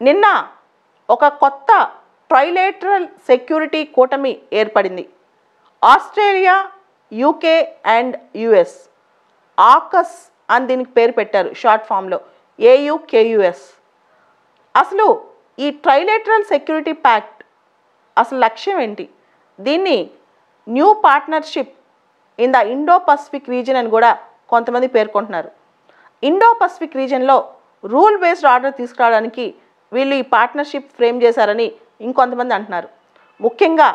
నిన్న ఒక కొత్త ట్రైలేటరల్ సెక్యూరిటీ కూటమి ఏర్పడింది. Australia, UK and US. AUKUS అని దీనికి పేరు పెట్టారు షార్ట్ ఫామ్లో, AUKUS. అసలు ఈ ట్రైలేటరల్ సెక్యూరిటీ ప్యాక్ట్ అసలు లక్ష్యం ఏంటి? దీన్ని new partnership in the Indo Pacific region అని కూడా కొంతమంది పేర్కొంటున్నారు. ఇండో పసిఫిక్ రీజన్లో రూల్ బేస్డ్ ఆర్డర్ తీసుకురావడానికి వీళ్ళు ఈ పార్ట్నర్షిప్ ఫ్రేమ్ చేశారని ఇంకొంతమంది అంటున్నారు. ముఖ్యంగా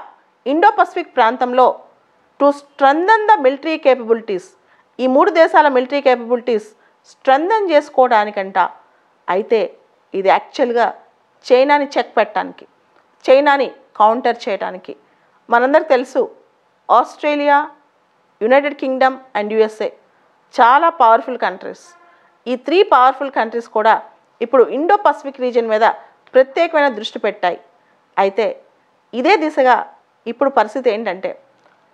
ఇండో పసిఫిక్ ప్రాంతంలో to strengthen the military capabilities, ఈ 3 దేశాల మిలిటరీ కేపబిలిటీస్ స్ట్రెంథన్ చేసుకోవడానికంట. అయితే ఇది యాక్చువల్గా చైనాని చెక్ పెట్టడానికి, చైనాని కౌంటర్ చేయడానికి. మనందరికి తెలుసు Australia, United Kingdom and USA చాలా పవర్ఫుల్ కంట్రీస్. ఈ 3 పవర్ఫుల్ కంట్రీస్ కూడా ఇప్పుడు ఇండో పసిఫిక్ రీజన్ మీద ప్రత్యేకమైన దృష్టి పెట్టాయి. అయితే ఇదే దిశగా ఇప్పుడు పరిస్థితి ఏంటంటే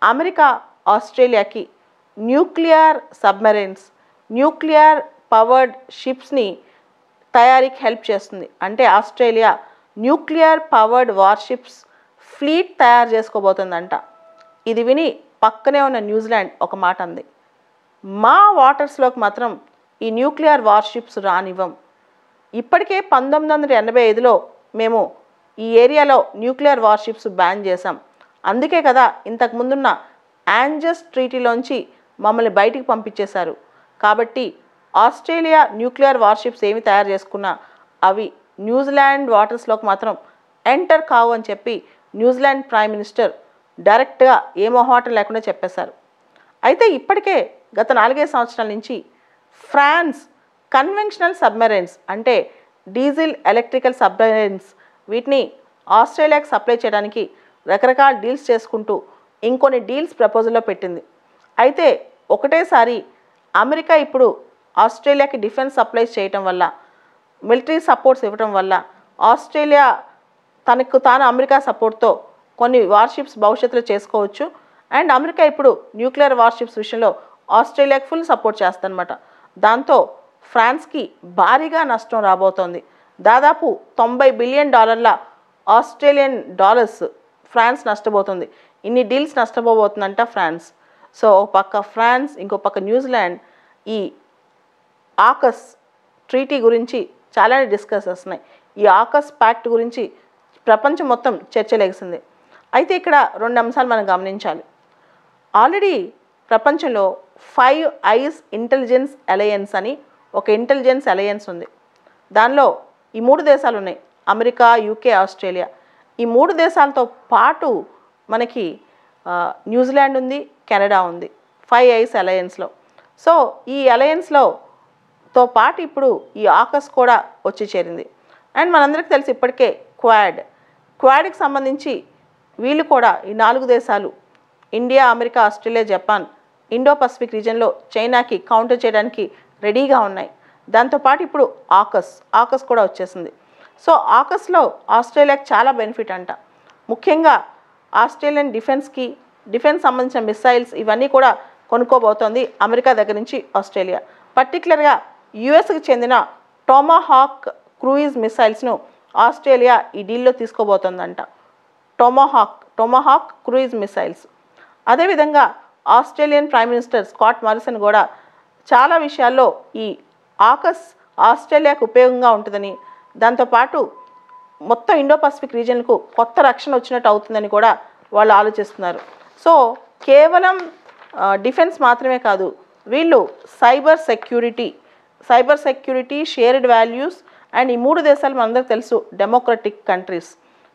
అమెరికా ఆస్ట్రేలియాకి న్యూక్లియర్ సబ్మెరైన్స్, న్యూక్లియర్ పవర్డ్ షిప్స్ని తయారీకి హెల్ప్ చేస్తుంది. అంటే Australia nuclear powered warships fleet తయారు చేసుకోబోతుందంట. ఇది విని పక్కనే ఉన్న న్యూజిలాండ్ ఒక మాట అంది, మా వాటర్స్లోకి మాత్రం ఈ న్యూక్లియర్ వార్షిప్స్ రానివ్వం. ఇప్పటికే 1985లో మేము ఈ ఏరియాలో న్యూక్లియర్ వార్షిప్స్ బ్యాన్ చేశాం. అందుకే కదా ఇంతకుముందున్న యాంజస్ ట్రీటీలోంచి మమ్మల్ని బయటికి పంపించేశారు. కాబట్టి ఆస్ట్రేలియా న్యూక్లియర్ వార్షిప్స్ ఏమి తయారు చేసుకున్నా అవి న్యూజిలాండ్ వాటర్స్లోకి మాత్రం ఎంటర్ కావు అని చెప్పి న్యూజిలాండ్ ప్రైమ్ మినిస్టర్ డైరెక్ట్గా ఏ మొహాటం లేకుండా చెప్పేశారు. అయితే ఇప్పటికే గత 4-5 సంవత్సరాల నుంచి ఫ్రాన్స్ కన్వెన్షనల్ సబ్మెరైన్స్ అంటే డీజిల్ ఎలక్ట్రికల్ సబ్మెరైన్స్ వీటిని ఆస్ట్రేలియాకి సప్లై చేయడానికి రకరకాల డీల్స్ చేసుకుంటూ ఇంకొన్ని డీల్స్ ప్రపోజల్లో పెట్టింది. అయితే ఒకటేసారి అమెరికా ఇప్పుడు ఆస్ట్రేలియాకి డిఫెన్స్ సప్లైస్ చేయటం వల్ల, మిలిటరీ సపోర్ట్స్ ఇవ్వటం వల్ల ఆస్ట్రేలియా తనకు తాను అమెరికా సపోర్ట్తో కొన్ని వార్షిప్స్ భవిష్యత్తులో చేసుకోవచ్చు. అండ్ అమెరికా ఇప్పుడు న్యూక్లియర్ వార్షిప్స్ విషయంలో ఆస్ట్రేలియాకి ఫుల్ సపోర్ట్ చేస్తుందన్నమాట. దాంతో ఫ్రాన్స్కి భారీగా నష్టం రాబోతోంది. దాదాపు $90 బిలియన్ ఆస్ట్రేలియన్ డాలర్స్ ఫ్రాన్స్ నష్టపోతుంది. ఇన్ని డీల్స్ నష్టపోబోతుందంట ఫ్రాన్స్. సో ఒక పక్క ఫ్రాన్స్, ఇంకో పక్క న్యూజిలాండ్ ఈ ఆకస్ ట్రీటీ గురించి చాలానే డిస్కస్ చేస్తున్నాయి. ఈ ఆకస్ ప్యాక్ట్ గురించి ప్రపంచం మొత్తం చర్చలేసింది. అయితే ఇక్కడ 2 అంశాలు మనం గమనించాలి. ఆల్రెడీ ప్రపంచంలో 5 ఐస్ ఇంటెలిజెన్స్ అలయన్స్ అని ఒక ఇంటెలిజెన్స్ అలయన్స్ ఉంది. దానిలో ఈ 3 దేశాలు ఉన్నాయి, అమెరికా, యూకే, ఆస్ట్రేలియా. ఈ 3 దేశాలతో పాటు మనకి న్యూజిలాండ్ ఉంది, కెనడా ఉంది 5 ఐస్ అలయన్స్లో. సో ఈ అలయన్స్లో తో పాటు ఇప్పుడు ఈ ఆకస్ కూడా వచ్చి చేరింది. అండ్ మనందరికీ తెలిసి ఇప్పటికే క్వాడ్కి సంబంధించి వీళ్ళు కూడా ఈ 4 దేశాలు India, America, Australia, Japan Indo Pacific రీజన్లో చైనాకి కౌంటర్ చేయడానికి రెడీగా ఉన్నాయి. దాంతోపాటు ఇప్పుడు ఆకస్ కూడా వచ్చేసింది. సో ఆకస్లో ఆస్ట్రేలియాకి చాలా బెనిఫిట్ అంట. ముఖ్యంగా ఆస్ట్రేలియన్ డిఫెన్స్ సంబంధించిన మిసైల్స్ ఇవన్నీ కూడా కొనుక్కోబోతోంది అమెరికా దగ్గర నుంచి ఆస్ట్రేలియా. పర్టికులర్గా యుఎస్కి చెందిన టొమాహాక్ క్రూయిజ్ మిసైల్స్ను ఆస్ట్రేలియా ఈ డీల్లో తీసుకోబోతోందంట. టొమాహాక్ క్రూయిజ్ మిసైల్స్. అదేవిధంగా Australian prime minister Scott Morrison కూడా చాలా విషయాల్లో ఈ ఆకస్ ఆస్ట్రేలియాకు ఉపయోగంగా ఉంటుందని, దాంతోపాటు మొత్తం ఇండో పసిఫిక్ రీజన్కు కొత్త రక్షణ వచ్చినట్టు అవుతుందని కూడా వాళ్ళు ఆలోచిస్తున్నారు. సో కేవలం డిఫెన్స్ మాత్రమే కాదు, వీళ్ళు cyber security, shared values and ఈ 3 దేశాలు మనందరికీ తెలుసు డెమోక్రటిక్ కంట్రీస్.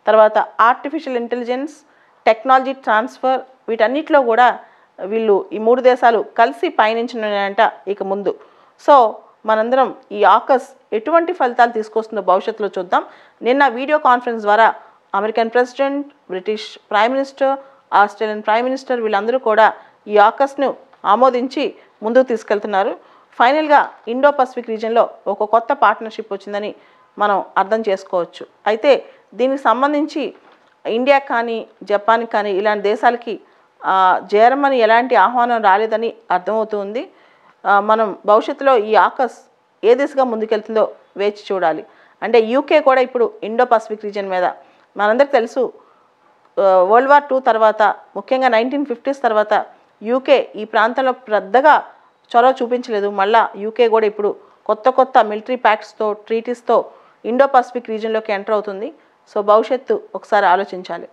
తర్వాత ఆర్టిఫిషియల్ ఇంటెలిజెన్స్, టెక్నాలజీ ట్రాన్స్ఫర్ వీటన్నిటిలో కూడా వీళ్ళు ఈ 3 దేశాలు కలిసి పయనించనున్నాయంట ఇక ముందు. సో మనందరం ఈ ఆకస్ ఎటువంటి ఫలితాలు తీసుకొస్తుందో భవిష్యత్తులో చూద్దాం. నిన్న వీడియో కాన్ఫరెన్స్ ద్వారా American president, British prime minister, Australian prime minister వీళ్ళందరూ కూడా ఈ ఆకస్ను ఆమోదించి ముందుకు తీసుకెళ్తున్నారు. ఫైనల్గా ఇండో పసిఫిక్ రీజన్లో ఒక కొత్త పార్ట్నర్షిప్ వచ్చిందని మనం అర్థం చేసుకోవచ్చు. అయితే దీనికి సంబంధించి ఇండియా కానీ, జపాన్ కానీ ఇలాంటి దేశాలకి జర్మనీ ఎలాంటి ఆహ్వానం రాలేదని అర్థమవుతుంది. మనం భవిష్యత్తులో ఈ ఆకస్ ఏ దిశగా ముందుకెళ్తుందో వేచి చూడాలి. అంటే యూకే కూడా ఇప్పుడు ఇండో పసిఫిక్ రీజియన్ మీద మనందరికీ తెలుసు. వరల్డ్ వార్ II తర్వాత ముఖ్యంగా 1950s తర్వాత యూకే ఈ ప్రాంతంలో పెద్దగా చొరవ చూపించలేదు. మళ్ళీ యూకే కూడా ఇప్పుడు కొత్త మిలిటరీ ప్యాక్ట్స్తో ట్రీటీస్తో ఇండో పసిఫిక్ రీజియన్లోకి ఎంటర్ అవుతుంది. సో భవిష్యత్తు ఒకసారి ఆలోచించాలి.